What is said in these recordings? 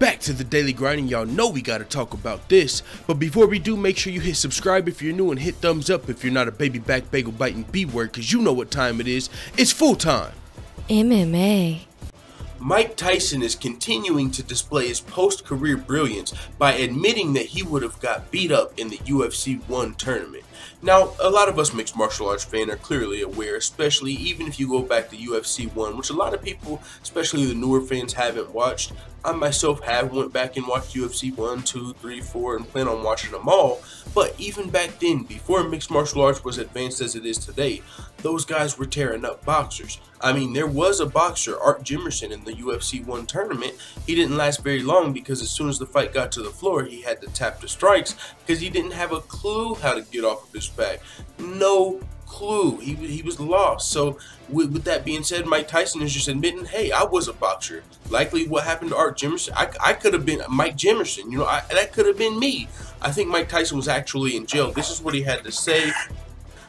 back to the Daily Grind, and y'all know we gotta talk about this. But before we do, make sure you hit subscribe if you're new and hit thumbs up if you're not a baby back bagel biting B-word, cause you know what time it is. It's full time. MMA. Mike Tyson is continuing to display his post-career brilliance by admitting that he would have got beat up in the UFC 1 tournament. Now, a lot of us mixed martial arts fans are clearly aware, especially even if you go back to UFC 1, which a lot of people, especially the newer fans, haven't watched. I myself have went back and watched UFC 1, 2, 3, 4, and plan on watching them all. But even back then, before mixed martial arts was advanced as it is today, those guys were tearing up boxers. I mean, there was a boxer, Art Jimerson, in the UFC 1 tournament. He didn't last very long because as soon as the fight got to the floor, he had to tap the strikes because he didn't have a clue how to get off of his back. No clue. He was lost. So with that being said, Mike Tyson is just admitting, hey, I was a boxer. Likely what happened to Art Jimerson, I could have been Mike Jimerson. You know, that could have been me. I think Mike Tyson was actually in jail. This is what he had to say.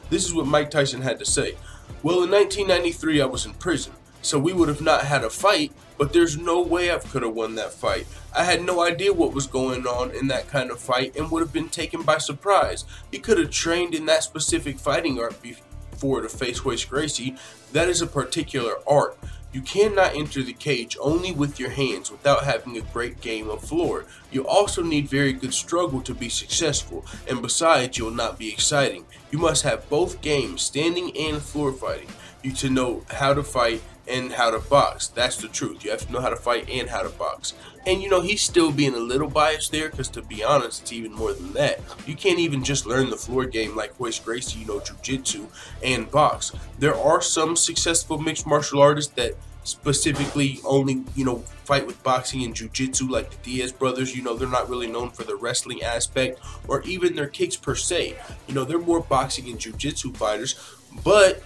This is what Mike Tyson had to say. Well, in 1993, I was in prison, so we would have not had a fight, but there's no way I could have won that fight. I had no idea what was going on in that kind of fight and would have been taken by surprise. He could have trained in that specific fighting art before to face Royce Gracie. That is a particular art. You cannot enter the cage only with your hands without having a great game of floor. You also need very good struggle to be successful, and besides, you'll not be exciting. You must have both games, standing and floor fighting. You to know how to fight and how to box. That's the truth. You have to know how to fight and how to box. And you know, he's still being a little biased there because to be honest, it's even more than that. You can't even just learn the floor game like Royce Gracie, you know, jiu-jitsu and box. There are some successful mixed martial artists that specifically only, you know, fight with boxing and jiu-jitsu, like the Diaz brothers. You know, they're not really known for the wrestling aspect or even their kicks per se. You know, they're more boxing and jiu-jitsu fighters, but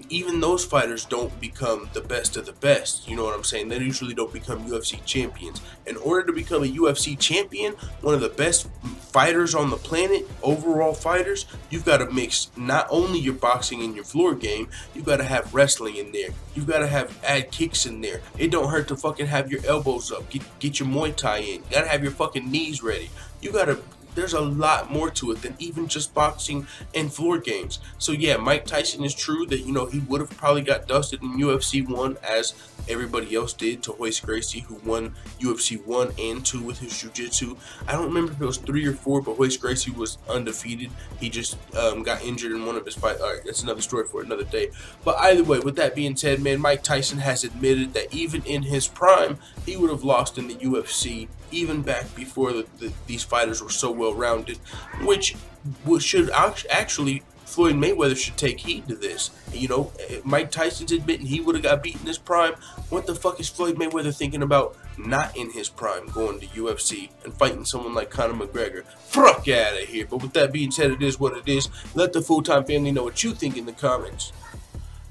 even those fighters don't become the best of the best. You know what I'm saying? They usually don't become UFC champions. In order to become a UFC champion, one of the best fighters on the planet, overall fighters, you've got to mix not only your boxing and your floor game, you've got to have wrestling in there. You've got to add kicks in there. It don't hurt to fucking have your elbows up. Get your Muay Thai in. You got to have your fucking knees ready. You got to... There's a lot more to it than even just boxing and floor games. So yeah, Mike Tyson is true that, you know, he would have probably got dusted in UFC 1 as everybody else did to Royce Gracie, who won UFC 1 and 2 with his jiu-jitsu. I don't remember if it was 3 or 4, but Royce Gracie was undefeated. He just got injured in one of his fights. All right, that's another story for another day. But either way, with that being said, man, Mike Tyson has admitted that even in his prime, he would have lost in the UFC, even back before these fighters were so well-rounded, which should actually, Floyd Mayweather should take heed to this. You know, Mike Tyson's admitting he would have got beat in his prime. What the fuck is Floyd Mayweather thinking about not in his prime going to UFC and fighting someone like Conor McGregor? Fuck out of here. But with that being said, it is what it is. Let the full-time family know what you think in the comments.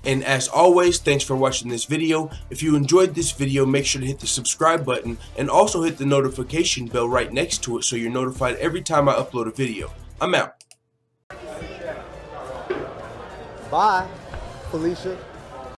And as always, thanks for watching this video. If you enjoyed this video, make sure to hit the subscribe button and also hit the notification bell right next to it so you're notified every time I upload a video. I'm out. Bye, Felicia.